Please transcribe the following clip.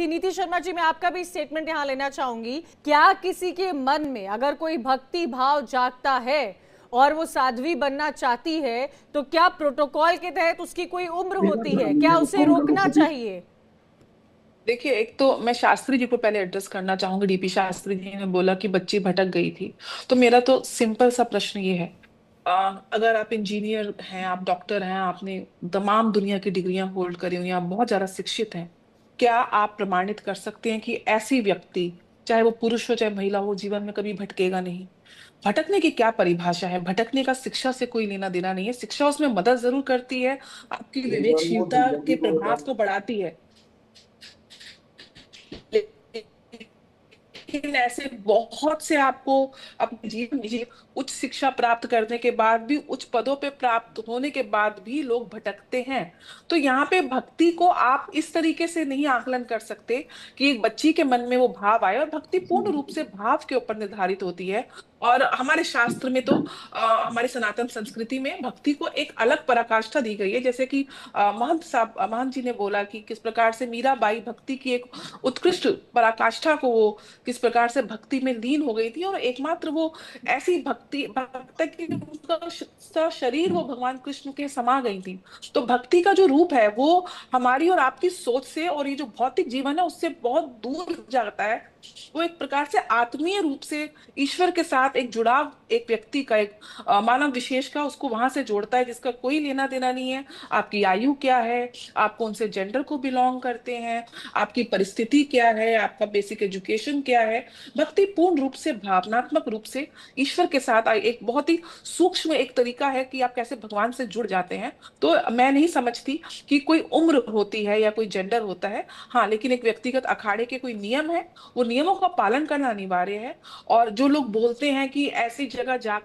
थी। नीति शर्मा जी, मैं आपका भी स्टेटमेंट यहाँ लेना चाहूंगी। क्या किसी के मन में अगर कोई भक्ति भाव जागता है और वो साध्वी बनना चाहती है, तो क्या प्रोटोकॉल के तहत उसकी कोई उम्र होती है? क्या उसे रोकना चाहिए? देखिए, एक तो मैं शास्त्री जी को पहले एड्रेस करना चाहूंगी। डीपी शास्त्री जी ने बोला कि बच्ची भटक गई थी। तो मेरा तो सिंपल सा प्रश्न ये है, अगर आप इंजीनियर हैं, आप डॉक्टर हैं, आपने तमाम दुनिया की डिग्रियां होल्ड करी हुई हैं, आप बहुत ज्यादा शिक्षित हैं, क्या आप प्रमाणित कर सकते हैं कि ऐसी व्यक्ति, चाहे वो पुरुष हो चाहे महिला हो, जीवन में कभी भटकेगा नहीं? भटकने की क्या परिभाषा है? भटकने का शिक्षा से कोई लेना देना नहीं है। शिक्षा उसमें मदद जरूर करती है, आपकी विवेकशीलता के प्रभाव को बढ़ाती है, लेकिन ऐसे बहुत से आपको अपने जीवन में उच्च शिक्षा प्राप्त करने के बाद भी, उच्च पदों पे प्राप्त होने के बाद भी लोग भटकते हैं। तो यहाँ पे भक्ति को आप इस तरीके से नहीं आकलन कर सकते कि एक बच्ची के मन में वो भाव आए। और भक्ति पूर्ण रूप से भाव के ऊपर निर्धारित होती है। और हमारे शास्त्र में तो हमारी सनातन संस्कृति में भक्ति को एक अलग पराकाष्ठा दी गई है। जैसे कि महंत जी ने बोला कि किस प्रकार से मीराबाई भक्ति की एक उत्कृष्ट पराकाष्ठा को वो किस प्रकार से भक्ति में लीन हो गई थी, और एकमात्र वो ऐसी भक्ति भक्त कि उनका शरीर वो भगवान कृष्ण के समा गई थी। तो भक्ति का जो रूप है वो हमारी और आपकी सोच से और ये जो भौतिक जीवन है उससे बहुत दूर जाता है। वो एक प्रकार से आत्मीय रूप से ईश्वर के साथ एक जुड़ाव, एक व्यक्ति का, एक मानव विशेष का, उसको वहां से जोड़ता है जिसका कोई लेना देना नहीं है आपकी आयु क्या है, आप कौन से जेंडर को बिलोंग करते हैं, आपकी परिस्थिति क्या है, आपका बेसिक एजुकेशन क्या है। भक्ति पूर्ण रूप से भावनात्मक रूप से ईश्वर के साथ एक बहुत ही सूक्ष्म एक तरीका है कि आप कैसे भगवान से जुड़ जाते हैं। तो मैं नहीं समझती कि कोई उम्र होती है या कोई जेंडर होता है। हाँ, लेकिन एक व्यक्तिगत अखाड़े के कोई नियम है, वो नियमों का पालन करना अनिवार्य है। और जो लोग बोलते हैं कि ऐसी जगह जा